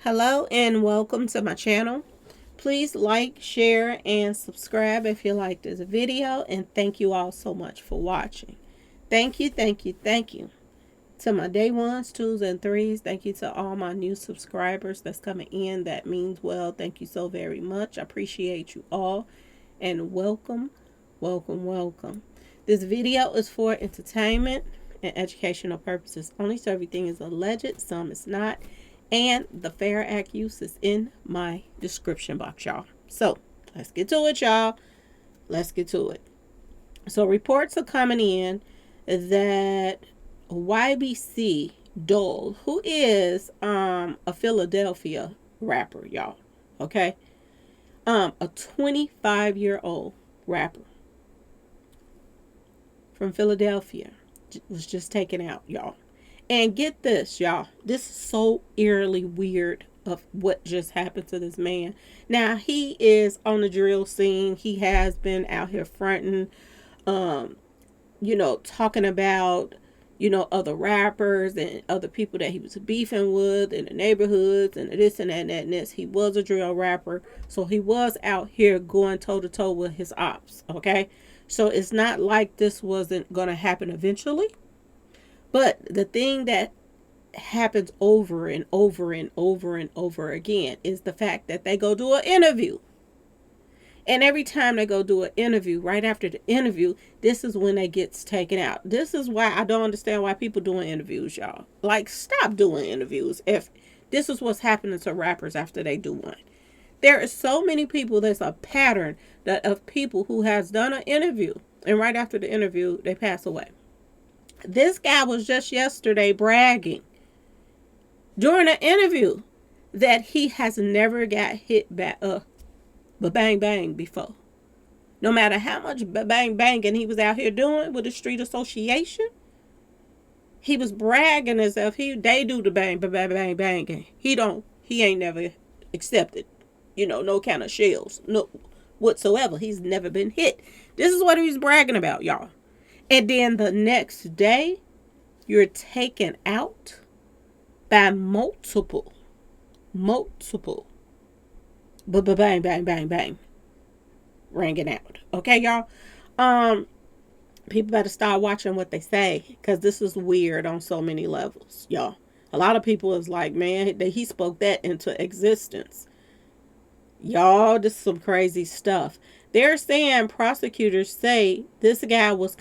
Hello and welcome to my channel. Please like, share, and subscribe if you like this video, and thank you all so much for watching. Thank you, thank you, thank you to my day ones, twos, and threes. Thank you to all my new subscribers that's coming in. That means well. Thank you so very much. I appreciate you all, and welcome, welcome, welcome. This video is for entertainment and educational purposes only, so everything is alleged, some is not. And the Fair Act use is in my description box, y'all. So let's get to it, y'all. Let's get to it. So reports are coming in that YBC Dul, who is a Philadelphia rapper, y'all. Okay. A 25-year-old rapper from Philadelphia was just taken out, y'all. And get this, y'all. This is so eerily weird of what just happened to this man. Now, he is on the drill scene. He has been out here fronting, talking about, other rappers and other people that he was beefing with in the neighborhoods and this and that and that and this. He was a drill rapper. So he was out here going toe to toe with his ops. Okay. So it's not like this wasn't going to happen eventually. But the thing that happens over and over and over and over again is the fact that they go do an interview. And every time they go do an interview, right after the interview, this is when they gets taken out. This is why I don't understand why people doing interviews, y'all. Like, stop doing interviews if this is what's happening to rappers after they do one. There are so many people, there's a pattern that of people who has done an interview, and right after the interview, they pass away. This guy was just yesterday bragging during an interview that he has never got hit by a bang bang before. No matter how much bang banging he was out here doing with the street association, he was bragging as if they do the bang banging. He ain't never accepted, no kind of shells, no whatsoever. He's never been hit. This is what he was bragging about, y'all. And then the next day, you're taken out by multiple, bang, bang, bang, bang, ringing out. Okay, y'all? People better start watching what they say, because this is weird on so many levels, y'all. A lot of people is like, man, he spoke that into existence. Y'all, this is some crazy stuff. They're saying, prosecutors say this guy was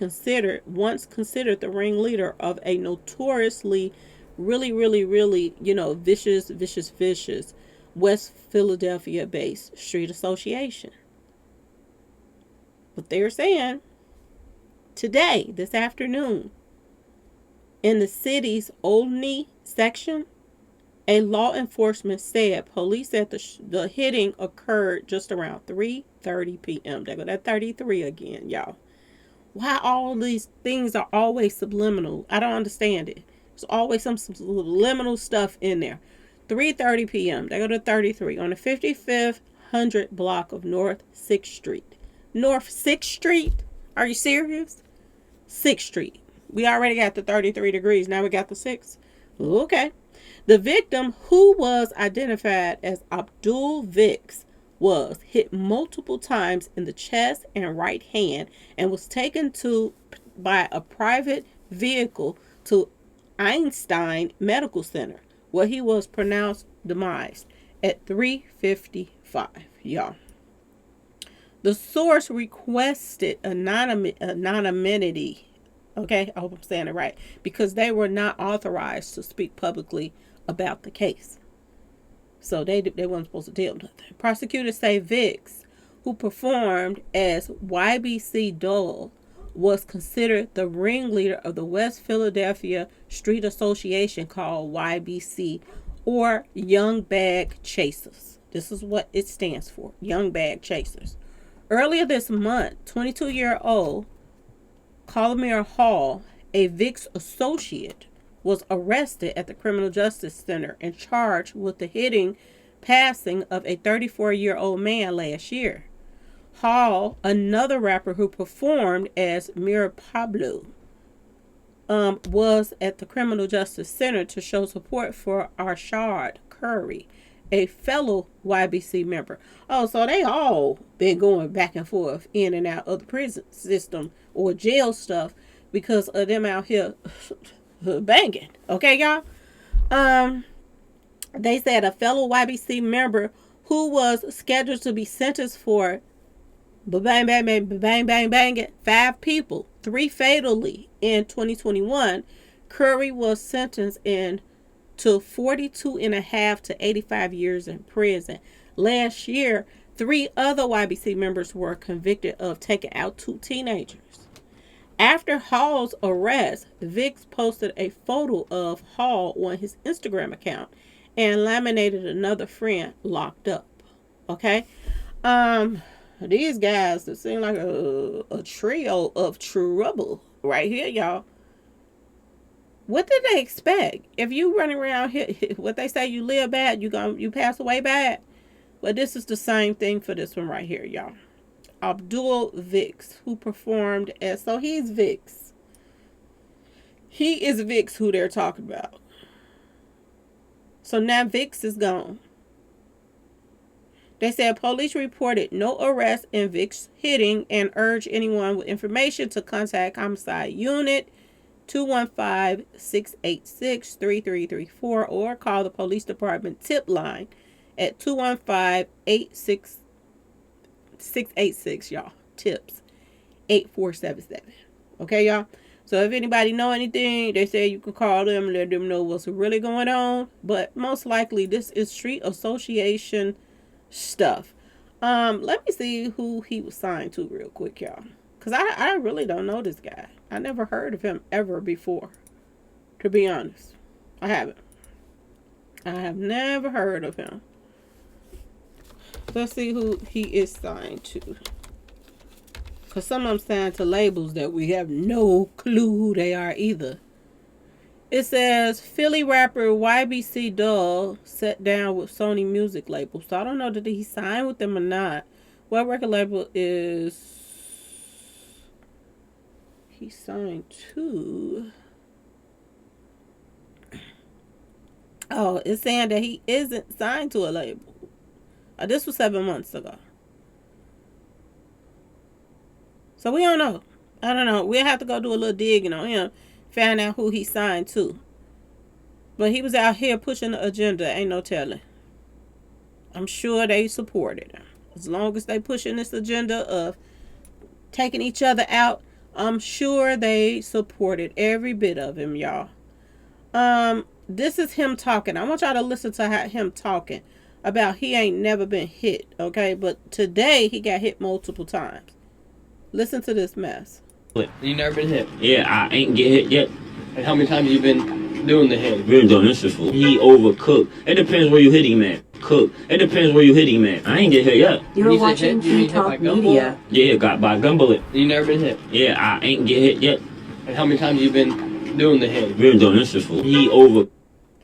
once considered the ringleader of a notoriously really, vicious West Philadelphia based street association. But they're saying today, this afternoon, in the city's Olney section, a law enforcement said police said the hitting occurred just around 3:30 p.m. They go that 33 again, y'all. Why all these things are always subliminal? I don't understand it. There's always some subliminal stuff in there. 3:30 p.m. They go to 33 on the 55th 100 block of North 6th Street. North 6th Street? Are you serious? 6th Street. We already got the 33 degrees. Now we got the 6. Okay. The victim, who was identified as Abdul Vicks, was hit multiple times in the chest and right hand and was taken by a private vehicle to Einstein Medical Center, where he was pronounced demised at 3:55. Y'all. The source requested anonymity. Okay, I hope I'm saying it right, because they were not authorized to speak publicly about the case. So they weren't supposed to tell nothing. Prosecutors say Vicks, who performed as YBC Dull, was considered the ringleader of the West Philadelphia Street Association called YBC, or Young Bag Chasers. This is what it stands for, Young Bag Chasers. Earlier this month, 22-year-old Colomere Hall, a Vicks associate, was arrested at the Criminal Justice Center and charged with the passing of a 34-year-old man last year. Hall, another rapper who performed as Mira Pablo, was at the Criminal Justice Center to show support for Arshad Curry, a fellow YBC member. Oh, so they all been going back and forth in and out of the prison system or jail stuff because of them out here banging. Okay, y'all? They said a fellow YBC member who was scheduled to be sentenced for bang, bang, bang, bang, bang, bang, 5 people, 3 fatally in 2021. Curry was sentenced to 42 and a half to 85 years in prison. Last year, 3 other YBC members were convicted of taking out 2 teenagers. After Hall's arrest, Vicks posted a photo of Hall on his Instagram account and laminated another friend locked up. Okay? These guys, it seem like a trio of trouble right here, y'all. What did they expect? If you running around here, what they say, you live bad, you pass away bad. Well, this is the same thing for this one right here, y'all. Abdul Vicks, who performed as, so he's Vicks. He is Vicks who they're talking about. So now Vicks is gone. They said police reported no arrest in Vicks hitting and urged anyone with information to contact Homicide Unit 215-686-3334 or call the police department tip line at 215-686, y'all. Tips 8477. Okay, y'all? So if anybody know anything, they say you can call them and let them know what's really going on. But most likely this is street association stuff. Let me see who he was signed to real quick, y'all. Because I really don't know this guy. I never heard of him ever before. To be honest. I haven't. I have never heard of him. Let's see who he is signed to. Because some of them signed to labels that we have no clue who they are either. It says Philly rapper YBC Dull sat down with Sony Music label. So I don't know, did he sign with them or not? What record label is he signed to? Oh, it's saying that he isn't signed to a label. This was 7 months ago. So we don't know. I don't know. We'll have to go do a little digging on him. Find out who he signed to. But he was out here pushing the agenda. Ain't no telling. I'm sure they supported him. As long as they pushing this agenda of taking each other out, I'm sure they supported every bit of him, y'all. This is him talking. I want y'all to listen to him talking about he ain't never been hit, okay? But today he got hit multiple times. Listen to this mess. You never been hit? Yeah, I ain't get hit yet. And how many times have you been doing the hit? Been doing this before. He overcooked. It depends where you hit him at. Cook. It depends where you hit him at. I ain't get hit yet. You're watching Free Talk Media. Yeah, got by gun bullet. You never been hit? Yeah, I ain't get hit yet. And how many times have you been doing the hit? Been doing this before. He over.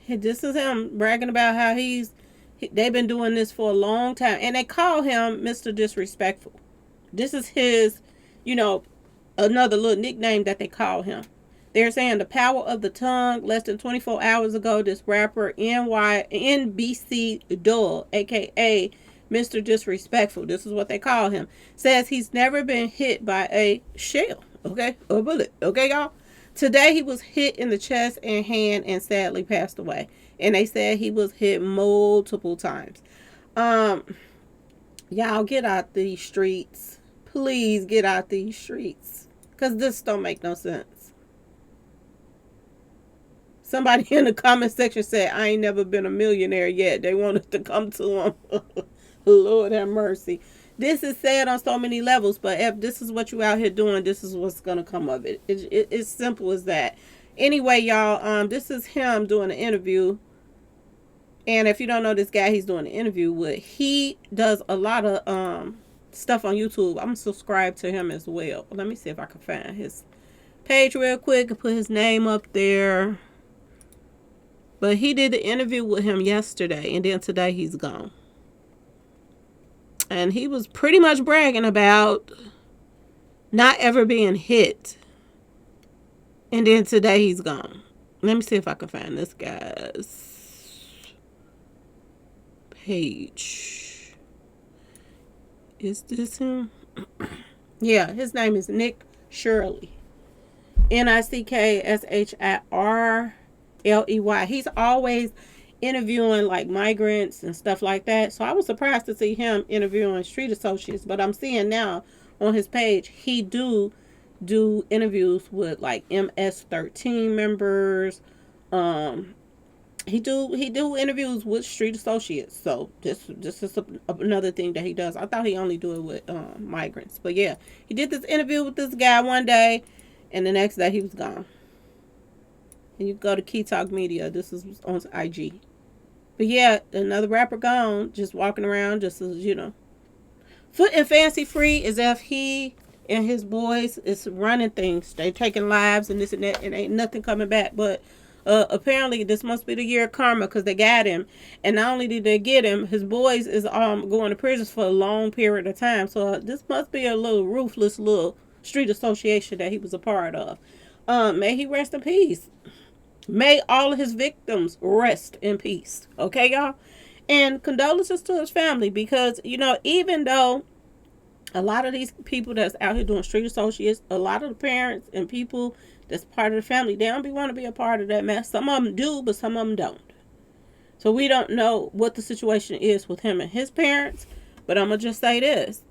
This is him bragging about how they've been doing this for a long time. And they call him Mr. Disrespectful. This is his, another little nickname that they call him. They're saying the power of the tongue. Less than 24 hours ago, this rapper YBC Dull, a.k.a. Mr. Disrespectful, this is what they call him, says he's never been hit by a shell, okay, or bullet, okay, y'all? Today, he was hit in the chest and hand and sadly passed away. And they said he was hit multiple times. Y'all get out these streets. Please get out these streets. Because this don't make no sense. Somebody in the comment section said, I ain't never been a millionaire yet. They wanted to come to him. Lord have mercy. This is sad on so many levels, but if this is what you out here doing, this is what's going to come of it. It's simple as that. Anyway, y'all, this is him doing an interview. And if you don't know this guy he's doing an interview with, he does a lot of stuff on YouTube. I'm subscribed to him as well. Let me see if I can find his page real quick and put his name up there. But he did the interview with him yesterday, and then today he's gone. And he was pretty much bragging about not ever being hit. And then today he's gone. Let me see if I can find this guy's page. Is this him? Yeah, his name is Nick Shirley. NICKSHIRLEY. He's always interviewing like migrants and stuff like that. So I was surprised to see him interviewing street associates. But I'm seeing now on his page he do interviews with like MS-13 members. He do interviews with street associates. So this is another thing that he does. I thought he only do it with migrants, but yeah, he did this interview with this guy one day, and the next day he was gone. And you go to Key Talk Media. This is on IG. But yeah, another rapper gone, just walking around, just as foot and fancy free, as if he and his boys is running things. They taking lives and this and that, and ain't nothing coming back, but. Apparently this must be the year of karma because they got him, and not only did they get him, his boys is going to prison for a long period of time. So this must be a little ruthless little street association that he was a part of. May he rest in peace. May all of his victims rest in peace. Okay, y'all, and condolences to his family because even though a lot of these people that's out here doing street associates, a lot of the parents and people that's part of the family, they don't want to be a part of that mess. Some of them do, but some of them don't. So we don't know what the situation is with him and his parents, but I'm going to just say this.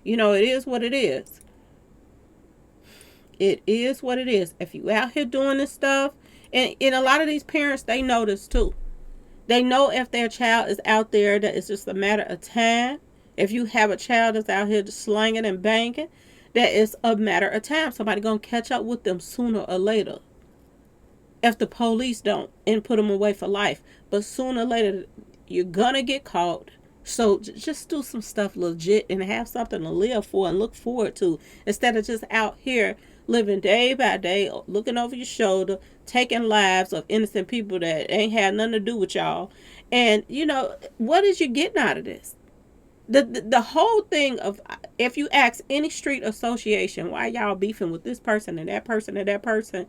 It is what it is. It is what it is. If you out here doing this stuff, and a lot of these parents, they know this too. They know if their child is out there, that it's just a matter of time. If you have a child that's out here just slanging and banging, that it's a matter of time. Somebody gonna catch up with them sooner or later. If the police don't and put them away for life, but sooner or later you're gonna get caught. So just do some stuff legit and have something to live for and look forward to, instead of just out here living day by day, looking over your shoulder, taking lives of innocent people that ain't had nothing to do with y'all. And what is you getting out of this? The whole thing of, if you ask any street association why y'all beefing with this person and that person and that person,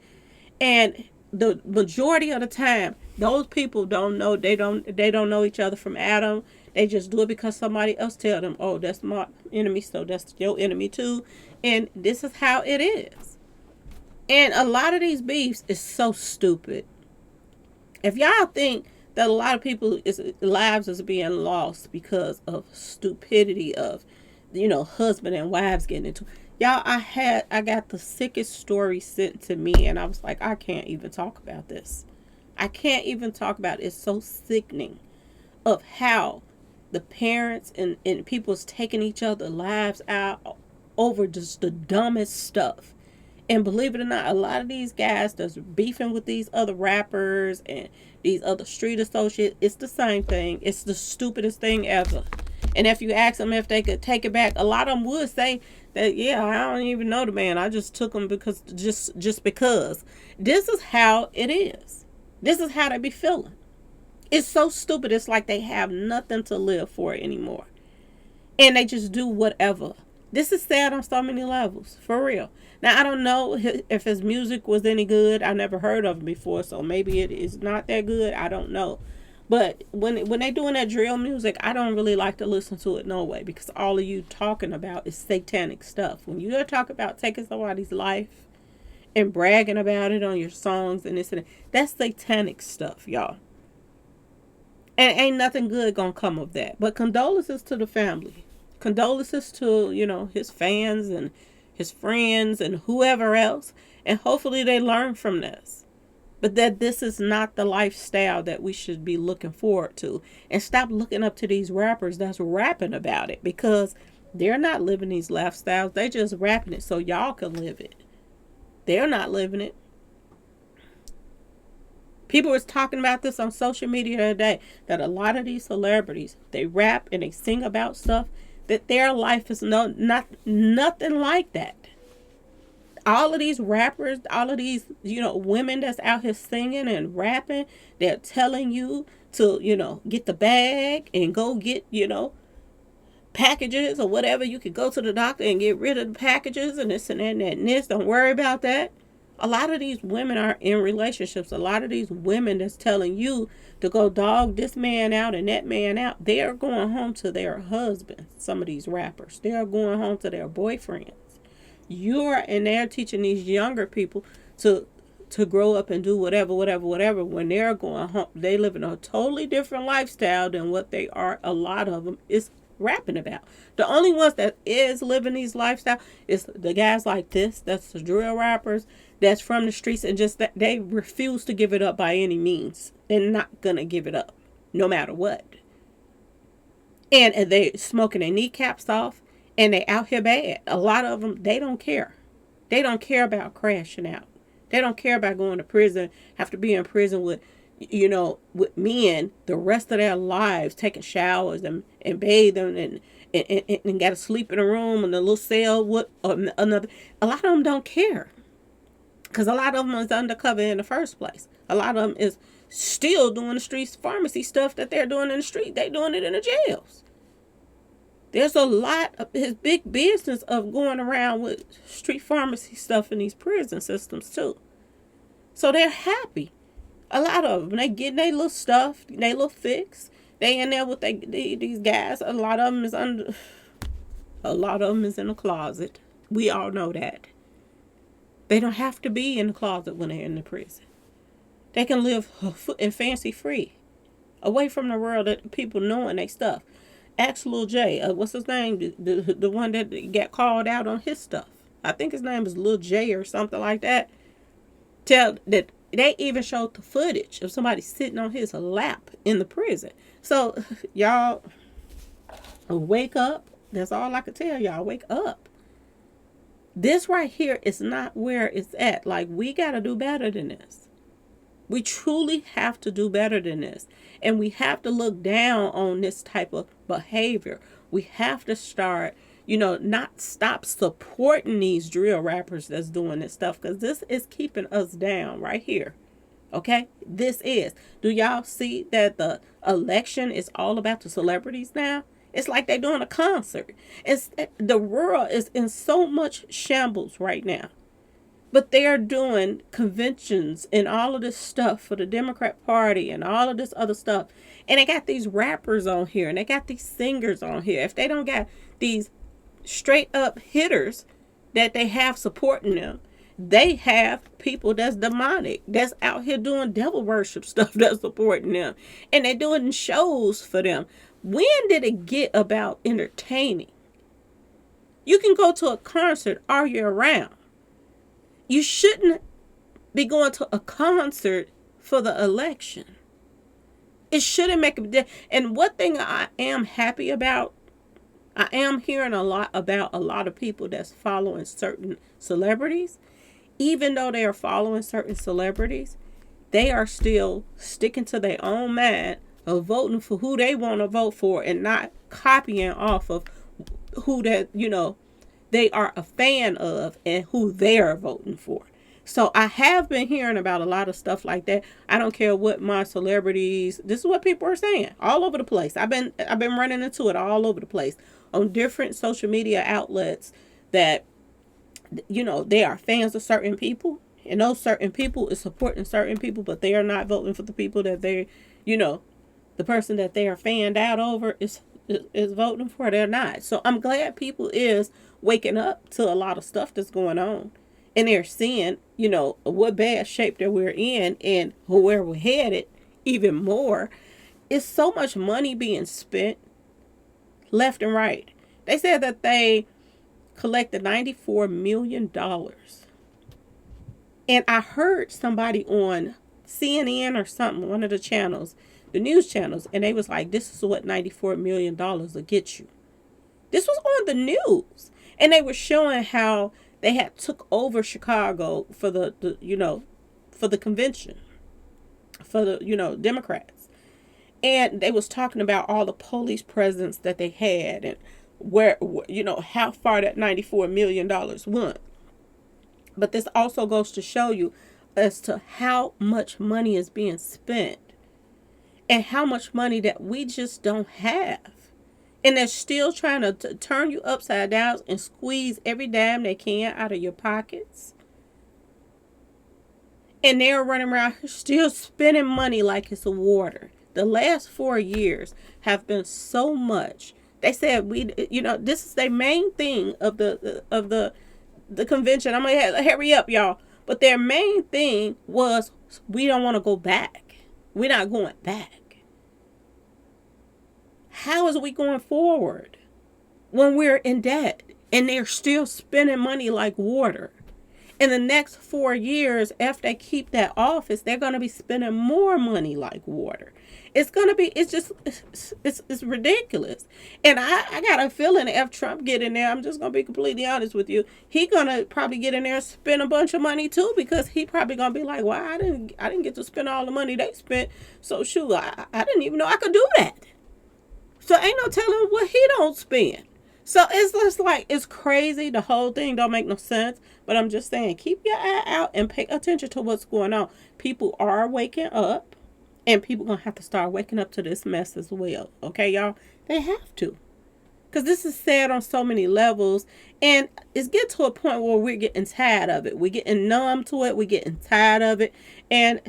and the majority of the time those people don't know, they don't know each other from Adam. They just do it because somebody else tell them, oh, that's my enemy, so that's your enemy too, and this is how it is. And a lot of these beefs is so stupid. If y'all think that a lot of people lives is being lost because of stupidity of, husband and wives getting into. Y'all, I got the sickest story sent to me, and I was like, I can't even talk about this. I can't even talk about it. It's so sickening of how the parents and people's taking each other's lives out over just the dumbest stuff. And believe it or not, a lot of these guys that's beefing with these other rappers and these other street associates, it's the same thing. It's the stupidest thing ever. And if you ask them if they could take it back, a lot of them would say that, yeah, I don't even know the man. I just took him because just because. This is how it is. This is how they be feeling. It's so stupid. It's like they have nothing to live for anymore. And they just do whatever. This is sad on so many levels, for real. Now, I don't know if his music was any good. I never heard of him before, so maybe it is not that good. I don't know. But when they doing that drill music, I don't really like to listen to it no way, because all of you talking about is satanic stuff. When you talk about taking somebody's life and bragging about it on your songs and this and that, that's satanic stuff, y'all. And ain't nothing good gonna come of that. But condolences to the family. Condolences to, his fans and his friends and whoever else. And hopefully they learn from this. But that this is not the lifestyle that we should be looking forward to. And stop looking up to these rappers that's rapping about it. Because they're not living these lifestyles. They just rapping it so y'all can live it. They're not living it. People was talking about this on social media today. That a lot of these celebrities, they rap and they sing about stuff, that their life is nothing like that. All of these rappers, all of these, women that's out here singing and rapping, they're telling you to, get the bag and go get, packages or whatever. You could go to the doctor and get rid of the packages and this and that and that and this. Don't worry about that. A lot of these women are in relationships. A lot of these women that's telling you to go dog this man out and that man out, they are going home to their husbands. Some of these rappers, they are going home to their boyfriends. And they're teaching these younger people to grow up and do whatever, when they're going home. They live in a totally different lifestyle than what they are. A lot of them is rapping about. The only ones that is living these lifestyle is the guys like this. That's the drill rappers that's from the streets, and just that they refuse to give it up by any means. They're not gonna give it up, no matter what. And they smoking their kneecaps off, and they out here bad. A lot of them, they don't care. They don't care about crashing out. They don't care about going to prison, have to be in prison with men the rest of their lives, taking showers and bathing and got to sleep in a room in a little cell with another. A lot of them don't care, because a lot of them is undercover in the first place. A lot of them is still doing the street pharmacy stuff that they're doing in the street. They doing it in the jails. There's a lot of his big business of going around with street pharmacy stuff in these prison systems too. So they're happy. A lot of them, they getting their little stuff, their little fix. They in there with these guys. A lot of them is in the closet. We all know that. They don't have to be in the closet when they're in the prison. They can live in fancy free, away from the world that people knowing their stuff. Ask Lil J. What's his name? The one that got called out on his stuff. I think his name is Lil J or something like that. Tell that they even showed the footage of somebody sitting on his lap in the prison. So y'all wake up. That's all I can tell y'all. Wake up. This right here is not where it's at. Like, we got to do better than this. We truly have to do better than this. And we have to look down on this type of behavior. We have to start, not stop supporting these drill rappers that's doing this stuff, because this is keeping us down right here. Okay? This is. Do y'all see that the election is all about the celebrities now? It's like they're doing a concert. The world is in so much shambles right now. But they're doing conventions and all of this stuff for the Democrat Party and all of this other stuff. And they got these rappers on here and they got these singers on here. If they don't got these straight up hitters that they have supporting them, they have people that's demonic, that's out here doing devil worship stuff that's supporting them. And they're doing shows for them. When did it get about entertaining? You can go to a concert all year round. You shouldn't be going to a concert for the election. It shouldn't make a difference. And one thing I am happy about, I am hearing a lot about a lot of people that's following certain celebrities. Even though they are following certain celebrities, they are still sticking to their own mind of voting for who they want to vote for and not copying off of who that, they are a fan of and who they are voting for. So I have been hearing about a lot of stuff like that. I don't care what my celebrities, this is what people are saying all over the place. I've been running into it all over the place on different social media outlets that, they are fans of certain people, and those certain people is supporting certain people, but they are not voting for the people that they, the person that they are fanned out over is voting for. They're not. So I'm glad people is waking up to a lot of stuff that's going on, and they're seeing, what bad shape that we're in and where we're headed. Even more, it's so much money being spent left and right. They said that they collected $94 million. And I heard somebody on CNN or something, one of the channels, the news channels, and they was like, this is what $94 million will get you. This was on the news. And they were showing how they had took over Chicago for the for the convention, for the, Democrats. And they was talking about all the police presence that they had and where, how far that $94 million went. But this also goes to show you as to how much money is being spent and how much money that we just don't have. And they're still trying to turn you upside down and squeeze every dime they can out of your pockets. And they're running around here still spending money like it's water. The last 4 years have been so much. They said this is their main thing of the convention. I'm gonna hurry up, y'all. But their main thing was we don't want to go back. We're not going back. How is we going forward when we're in debt and they're still spending money like water? In the next 4 years, after they keep that office, they're going to be spending more money like water. It's ridiculous. And I got a feeling if Trump get in there, I'm just going to be completely honest with you, he going to probably get in there and spend a bunch of money too, because he probably going to be like, well, I didn't get to spend all the money they spent. So shoot, I didn't even know I could do that. So ain't no telling what he don't spend. So it's just like, it's crazy. The whole thing don't make no sense. But I'm just saying, keep your eye out and pay attention to what's going on. People are waking up. And people going to have to start waking up to this mess as well. Okay, y'all? They have to. Because this is sad on so many levels. And it's getting to a point where we're getting tired of it. We're getting numb to it. We're getting tired of it. And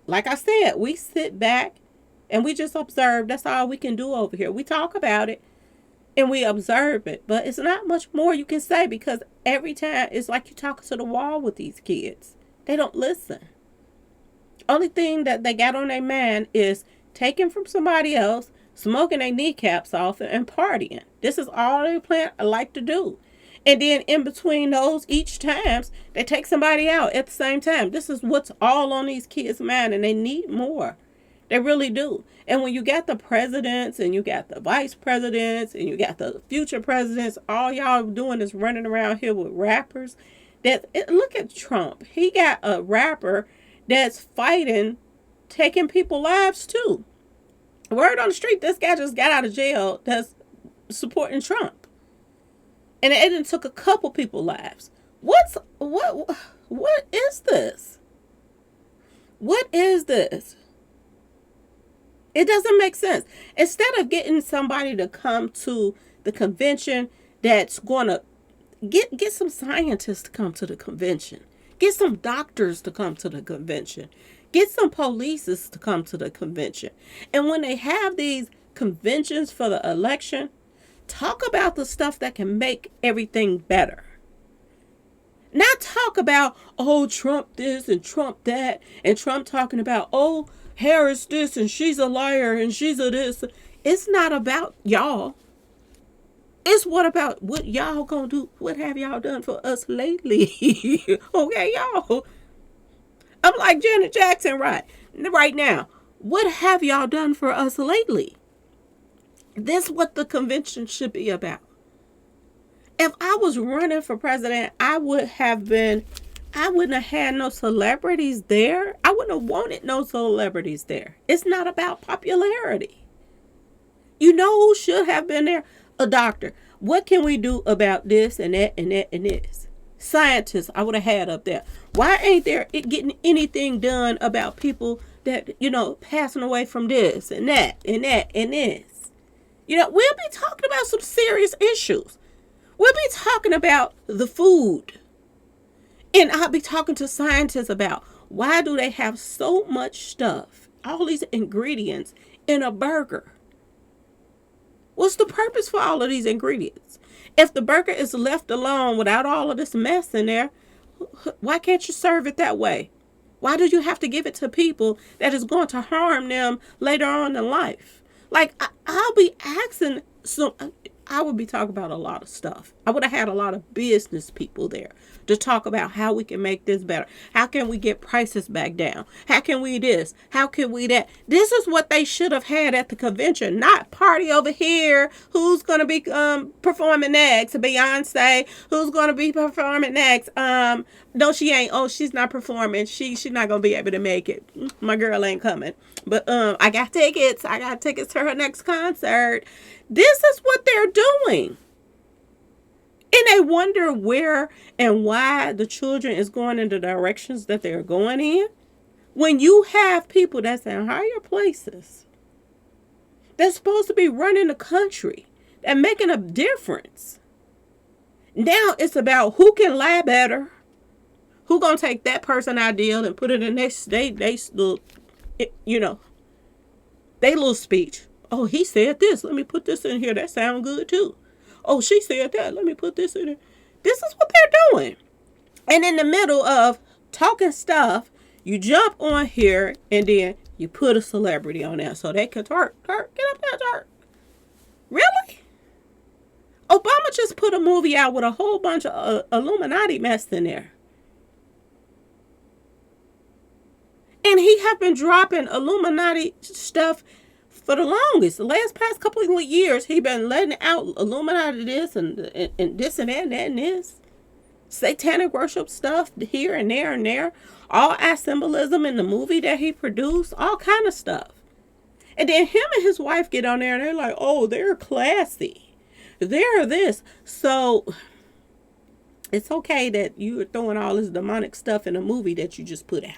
like I said, we sit back and we just observe. That's all we can do over here. We talk about it. And we observe it. But it's not much more you can say, because every time it's like you're talking to the wall with these kids. They don't listen. Only thing that they got on their mind is taking from somebody else, smoking their kneecaps off, and partying. This is all they like to do. And then in between those, each times, they take somebody out at the same time. This is what's all on these kids' mind, and they need more. They really do. And when you got the presidents and you got the vice presidents and you got the future presidents, all y'all doing is running around here with rappers. Look at Trump. He got a rapper that's fighting, taking people's lives too. Word on the street, this guy just got out of jail that's supporting Trump. And it took a couple people's lives. What is this? What is this? It doesn't make sense. Instead of getting somebody to come to the convention that's going to get some scientists to come to the convention. Get some doctors to come to the convention. Get some police to come to the convention. And when they have these conventions for the election, talk about the stuff that can make everything better. Not talk about, oh, Trump this and Trump that, and Trump talking about, oh, Harris this and she's a liar and she's a this. It's not about y'all. It's about what y'all gonna do. What have y'all done for us lately? Okay, y'all. I'm like Janet Jackson right now. What have y'all done for us lately? This is what the convention should be about. If I was running for president, I wouldn't have had no celebrities there. I wouldn't have wanted no celebrities there. It's not about popularity. You know who should have been there? A doctor. What can we do about this and that and that and this? Scientists I would have had up there. Why ain't there getting anything done about people that, passing away from this and that and that and this? We'll be talking about some serious issues. We'll be talking about the food. And I'll be talking to scientists about why do they have so much stuff, all these ingredients in a burger? What's the purpose for all of these ingredients? If the burger is left alone without all of this mess in there, why can't you serve it that way? Why do you have to give it to people that is going to harm them later on in life? Like, I'll be asking I would be talking about a lot of stuff. I would have had a lot of business people there to talk about how we can make this better. How can we get prices back down? How can we this? How can we that? This is what they should have had at the convention, not party over here. Who's going to be performing next? Beyonce. Who's going to be performing next? No, she ain't. Oh, she's not performing. She's not going to be able to make it. My girl ain't coming. But I got tickets. I got tickets to her next concert. This is what they're doing. And they wonder where and why the children is going in the directions that they're going in. When you have people that's in higher places, that's supposed to be running the country and making a difference. Now it's about who can lie better, Who gonna take that person ideal and put it in they little, you know, they little speech? Oh, he said this. Let me put this in here. That sounds good too. Oh, she said that. Let me put this in here. This is what they're doing. And in the middle of talking stuff, you jump on here and then you put a celebrity on there so they can twerk, get up there, twerk. Really? Obama just put a movie out with a whole bunch of Illuminati mess in there. And he have been dropping Illuminati stuff for the longest. The past couple of years, he been letting out Illuminati this and this and that and that and this. Satanic worship stuff here and there and there. All our symbolism in the movie that he produced. All kind of stuff. And then him and his wife get on there and they're like, oh, they're classy. They're this. So it's okay that you're throwing all this demonic stuff in a movie that you just put out.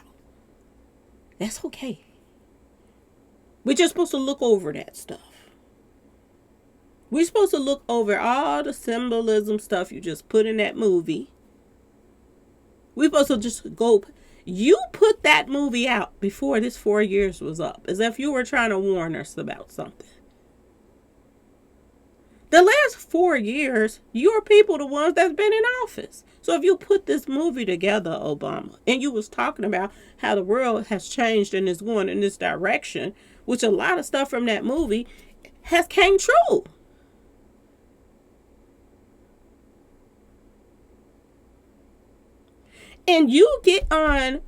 That's okay. We're just supposed to look over that stuff. We're supposed to look over all the symbolism stuff you just put in that movie. We're supposed to just go. You put that movie out before this 4 years was up, as if you were trying to warn us about something. The last 4 years, your people the ones that's been in office. So if you put this movie together, Obama, and you was talking about how the world has changed and is going in this direction, which a lot of stuff from that movie has came true. And you get on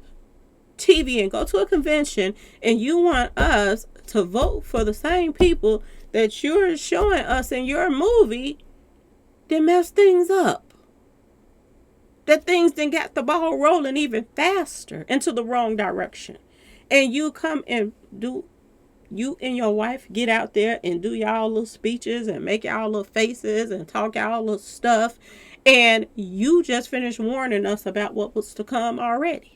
TV and go to a convention and you want us to vote for the same people that you're showing us in your movie, then mess things up. That things then got the ball rolling even faster into the wrong direction. And you come and you and your wife get out there and do y'all little speeches and make y'all little faces and talk y'all little stuff. And you just finished warning us about what was to come already.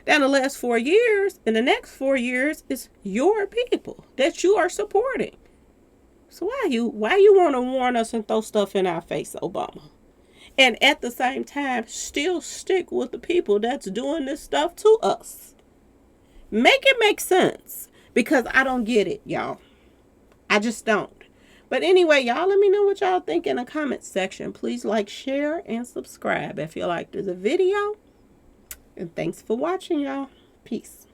Now the last 4 years and the next 4 years is your people that you are supporting. So why you want to warn us and throw stuff in our face, Obama? And at the same time, still stick with the people that's doing this stuff to us. Make it make sense. Because I don't get it, y'all. I just don't. But anyway, y'all, let me know what y'all think in the comment section. Please like, share, and subscribe if you liked the video. And thanks for watching, y'all. Peace.